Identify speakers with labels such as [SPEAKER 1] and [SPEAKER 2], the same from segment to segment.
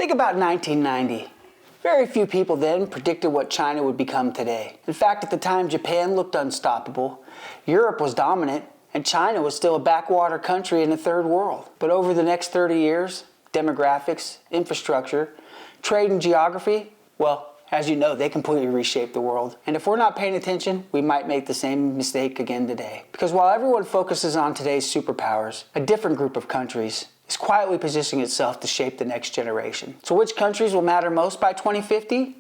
[SPEAKER 1] Think about 1990. Very few people then predicted what China would become today. In fact, at the time, Japan looked unstoppable, Europe was dominant, and China was still a backwater country in the third world. But over the next 30 years, demographics, infrastructure, trade, and geography, well, as you know, they completely reshaped the world. And if we're not paying attention, we might make the same mistake again today. Because while everyone focuses on today's superpowers, a different group of countries is quietly positioning itself to shape the next generation. So which countries will matter most by 2050?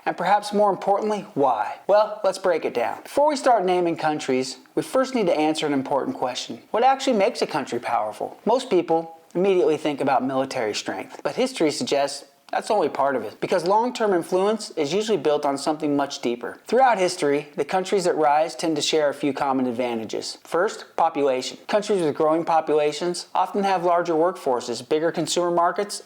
[SPEAKER 1] And perhaps more importantly, why? Well, let's break it down. Before we start naming countries, we first need to answer an important question. What actually makes a country powerful? Most people immediately think about military strength, but history suggests that's only part of it, because long-term influence is usually built on something much deeper. Throughout history, the countries that rise tend to share a few common advantages. First, population. Countries with growing populations often have larger workforces, bigger consumer markets,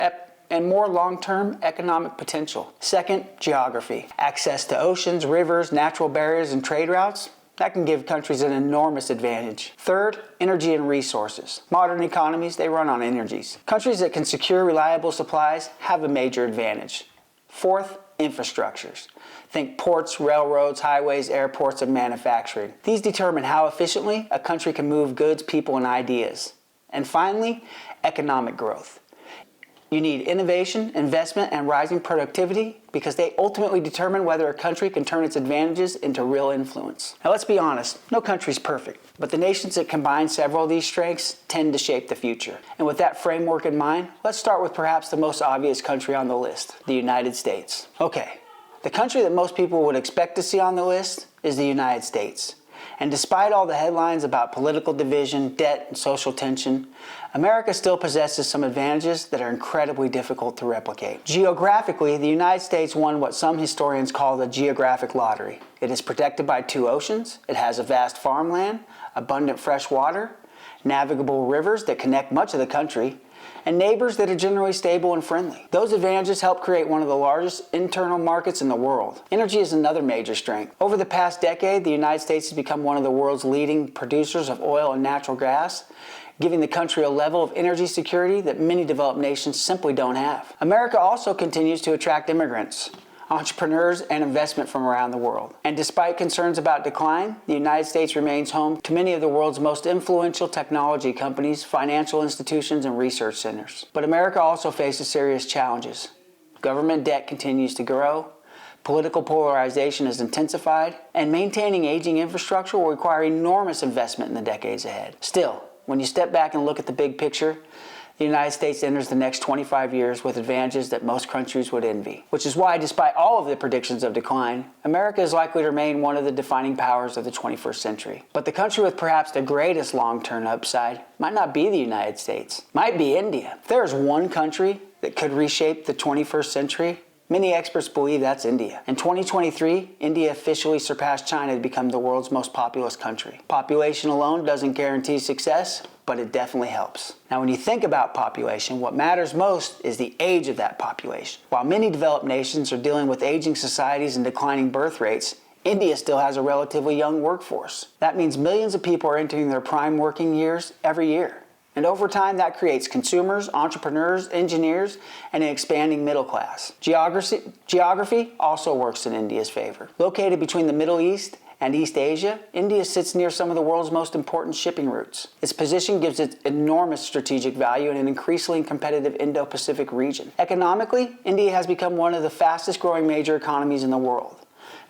[SPEAKER 1] and more long-term economic potential. Second, geography. Access to oceans, rivers, natural barriers, and trade routes, that can give countries an enormous advantage. Third, energy and resources. Modern economies, they run on energies. Countries that can secure reliable supplies have a major advantage. Fourth, infrastructures. Think ports, railroads, highways, airports, and manufacturing. These determine how efficiently a country can move goods, people, and ideas. And finally, economic growth. You need innovation, investment, and rising productivity because they ultimately determine whether a country can turn its advantages into real influence. Now let's be honest, no country's perfect, but the nations that combine several of these strengths tend to shape the future. And with that framework in mind, let's start with perhaps the most obvious country on the list, the United States. Okay, the country that most people would expect to see on the list is the United States. And despite all the headlines about political division, debt, and social tension, America still possesses some advantages that are incredibly difficult to replicate. Geographically, the United States won what some historians call the geographic lottery. It is protected by two oceans, it has a vast farmland, abundant fresh water, navigable rivers that connect much of the country, and neighbors that are generally stable and friendly. Those advantages help create one of the largest internal markets in the world. Energy is another major strength. Over the past decade, the United States has become one of the world's leading producers of oil and natural gas, giving the country a level of energy security that many developed nations simply don't have. America also continues to attract immigrants, entrepreneurs, and investment from around the world. And despite concerns about decline, the United States remains home to many of the world's most influential technology companies, financial institutions, and research centers. But America also faces serious challenges. Government debt continues to grow, political polarization is intensified, and maintaining aging infrastructure will require enormous investment in the decades ahead. Still, when you step back and look at the big picture, the United States enters the next 25 years with advantages that most countries would envy. Which is why, despite all of the predictions of decline, America is likely to remain one of the defining powers of the 21st century. But the country with perhaps the greatest long-term upside might not be the United States, might be India. If there is one country that could reshape the 21st century, many experts believe that's India. In 2023, India officially surpassed China to become the world's most populous country. Population alone doesn't guarantee success, but it definitely helps. Now, when you think about population, what matters most is the age of that population. While many developed nations are dealing with aging societies and declining birth rates, India still has a relatively young workforce. That means millions of people are entering their prime working years every year. And over time, that creates consumers, entrepreneurs, engineers, and an expanding middle class. Geography also works in India's favor. Located between the Middle East and East Asia, India sits near some of the world's most important shipping routes. Its position gives it enormous strategic value in an increasingly competitive Indo-Pacific region. Economically, India has become one of the fastest growing major economies in the world.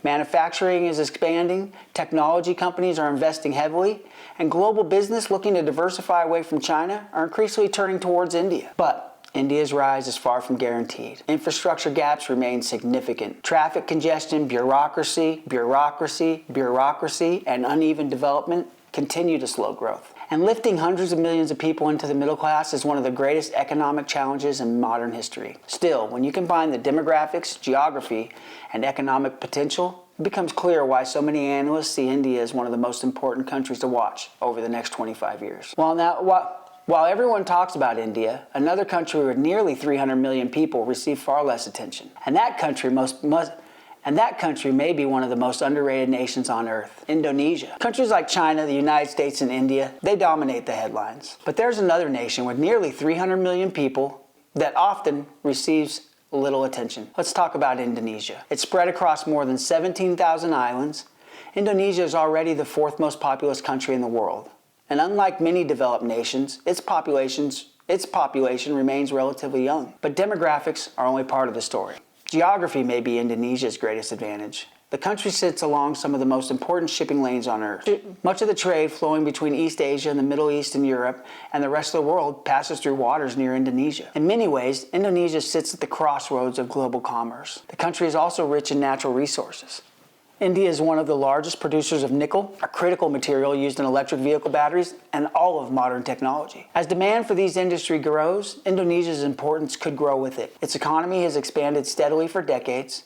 [SPEAKER 1] Manufacturing is expanding, technology companies are investing heavily, and global business looking to diversify away from China are increasingly turning towards India. But India's rise is far from guaranteed. Infrastructure gaps remain significant. Traffic congestion, bureaucracy, and uneven development continue to slow growth. And lifting hundreds of millions of people into the middle class is one of the greatest economic challenges in modern history. Still, when you combine the demographics, geography, and economic potential, it becomes clear why so many analysts see India as one of the most important countries to watch over the next 25 years. While everyone talks about India, another country with nearly 300 million people receives far less attention. And that country may be one of the most underrated nations on earth, Indonesia. Countries like China, the United States, and India, they dominate the headlines. But there's another nation with nearly 300 million people that often receives little attention. Let's talk about Indonesia. It's spread across more than 17,000 islands. Indonesia is already the fourth most populous country in the world. And unlike many developed nations, its population remains relatively young. But demographics are only part of the story. Geography may be Indonesia's greatest advantage. The country sits along some of the most important shipping lanes on Earth. Much of the trade flowing between East Asia and the Middle East and Europe and the rest of the world passes through waters near Indonesia. In many ways, Indonesia sits at the crossroads of global commerce. The country is also rich in natural resources. India is one of the largest producers of nickel, a critical material used in electric vehicle batteries and all of modern technology. As demand for these industries grows, Indonesia's importance could grow with it. Its economy has expanded steadily for decades.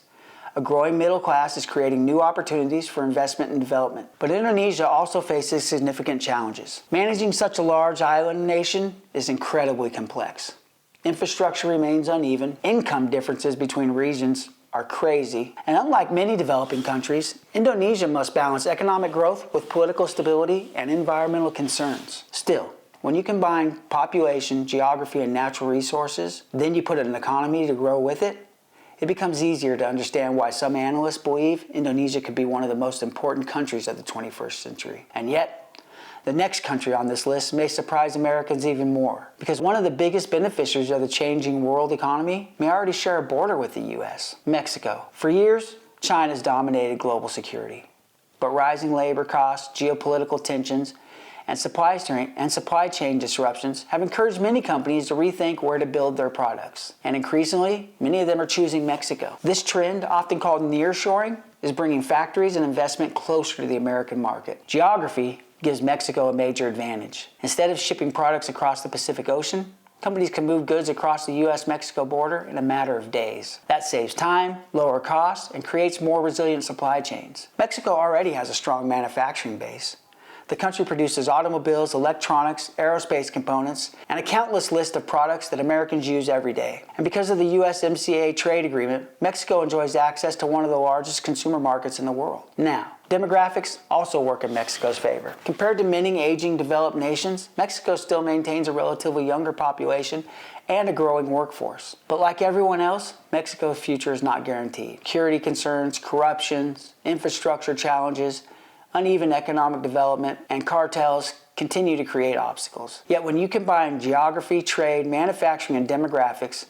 [SPEAKER 1] A growing middle class is creating new opportunities for investment and development. But Indonesia also faces significant challenges. Managing such a large island nation is incredibly complex. Infrastructure remains uneven. Income differences between regions are crazy. And unlike many developing countries, Indonesia must balance economic growth with political stability and environmental concerns. Still, when you combine population, geography, and natural resources, then you put an economy to grow with it, it becomes easier to understand why some analysts believe Indonesia could be one of the most important countries of the 21st century. And yet, the next country on this list may surprise Americans even more, because one of the biggest beneficiaries of the changing world economy may already share a border with the U.S., Mexico. For years, China's dominated global security. But rising labor costs, geopolitical tensions, and supply chain disruptions have encouraged many companies to rethink where to build their products. And increasingly, many of them are choosing Mexico. This trend, often called nearshoring, is bringing factories and investment closer to the American market. Geography gives Mexico a major advantage. Instead of shipping products across the Pacific Ocean, companies can move goods across the U.S.-Mexico border in a matter of days. That saves time, lower costs, and creates more resilient supply chains. Mexico already has a strong manufacturing base. The country produces automobiles, electronics, aerospace components, and a countless list of products that Americans use every day. And because of the USMCA trade agreement, Mexico enjoys access to one of the largest consumer markets in the world. Now, demographics also work in Mexico's favor. Compared to many aging developed nations, Mexico still maintains a relatively younger population and a growing workforce. But like everyone else, Mexico's future is not guaranteed. Security concerns, corruption, infrastructure challenges, uneven economic development, and cartels continue to create obstacles. Yet when you combine geography, trade, manufacturing, and demographics,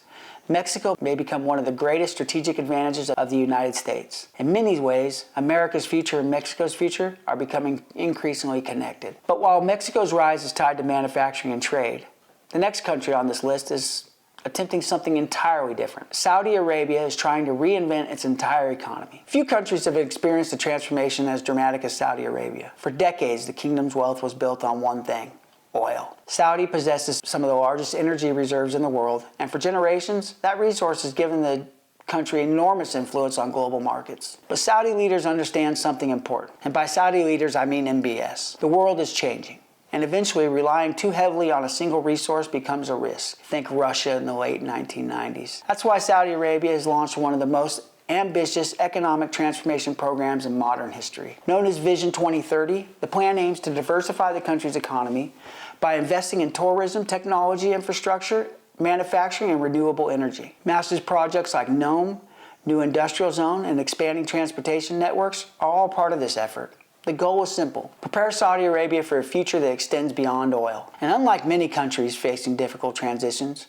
[SPEAKER 1] Mexico may become one of the greatest strategic advantages of the United States. In many ways, America's future and Mexico's future are becoming increasingly connected. But while Mexico's rise is tied to manufacturing and trade, the next country on this list is attempting something entirely different. Saudi Arabia is trying to reinvent its entire economy. Few countries have experienced a transformation as dramatic as Saudi Arabia. For decades, the kingdom's wealth was built on one thing: oil. Saudi possesses some of the largest energy reserves in the world, and for generations, that resource has given the country enormous influence on global markets. But Saudi leaders understand something important. And by Saudi leaders, I mean MBS. The world is changing. And eventually, relying too heavily on a single resource becomes a risk. Think Russia in the late 1990s. That's why Saudi Arabia has launched one of the most ambitious economic transformation programs in modern history. Known as Vision 2030, the plan aims to diversify the country's economy by investing in tourism, technology infrastructure, manufacturing, and renewable energy. Massive projects like NOM, New Industrial Zone, and expanding transportation networks are all part of this effort. The goal is simple: prepare Saudi Arabia for a future that extends beyond oil. And unlike many countries facing difficult transitions,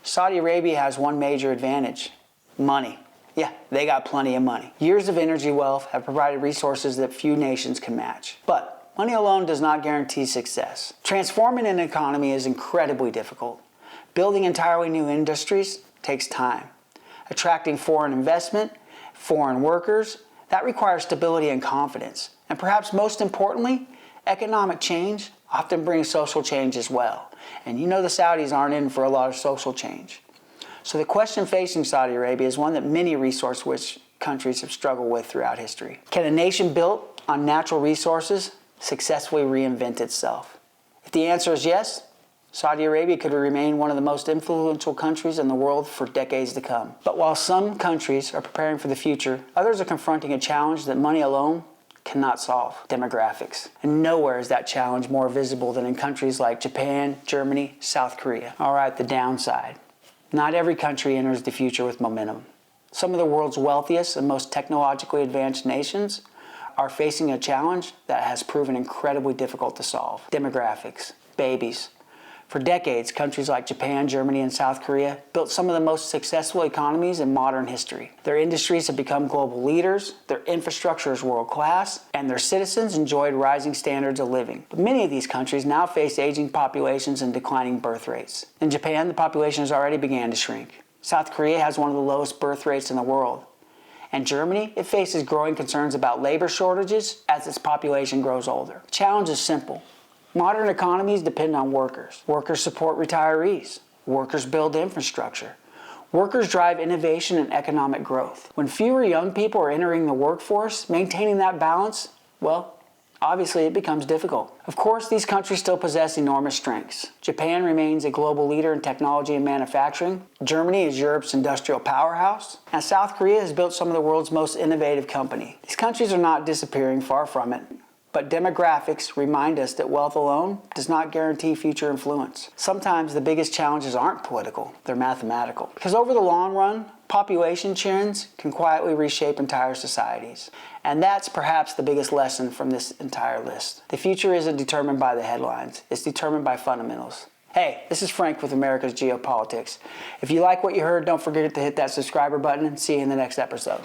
[SPEAKER 1] Saudi Arabia has one major advantage: money. Yeah, they got plenty of money. Years of energy wealth have provided resources that few nations can match. But money alone does not guarantee success. Transforming an economy is incredibly difficult. Building entirely new industries takes time. Attracting foreign investment, foreign workers, that requires stability and confidence. And perhaps most importantly, economic change often brings social change as well. And you know the Saudis aren't in for a lot of social change. So the question facing Saudi Arabia is one that many resource-rich countries have struggled with throughout history. Can a nation built on natural resources successfully reinvent itself? If the answer is yes, Saudi Arabia could remain one of the most influential countries in the world for decades to come. But while some countries are preparing for the future, others are confronting a challenge that money alone cannot solve: demographics. And nowhere is that challenge more visible than in countries like Japan, Germany, South Korea. All right, the downside. Not every country enters the future with momentum. Some of the world's wealthiest and most technologically advanced nations are facing a challenge that has proven incredibly difficult to solve. Demographics, babies. For decades, countries like Japan, Germany, and South Korea built some of the most successful economies in modern history. Their industries have become global leaders, their infrastructure is world-class, and their citizens enjoyed rising standards of living. But many of these countries now face aging populations and declining birth rates. In Japan, the population has already begun to shrink. South Korea has one of the lowest birth rates in the world. And Germany, it faces growing concerns about labor shortages as its population grows older. The challenge is simple. Modern economies depend on workers. Workers support retirees. Workers build infrastructure. Workers drive innovation and economic growth. When fewer young people are entering the workforce, maintaining that balance, well, obviously it becomes difficult. Of course, these countries still possess enormous strengths. Japan remains a global leader in technology and manufacturing. Germany is Europe's industrial powerhouse. And South Korea has built some of the world's most innovative companies. These countries are not disappearing, far from it. But demographics remind us that wealth alone does not guarantee future influence. Sometimes the biggest challenges aren't political, they're mathematical. Because over the long run, population trends can quietly reshape entire societies. And that's perhaps the biggest lesson from this entire list. The future isn't determined by the headlines, it's determined by fundamentals. Hey, this is Frank with America's Geopolitics. If you like what you heard, don't forget to hit that subscriber button and see you in the next episode.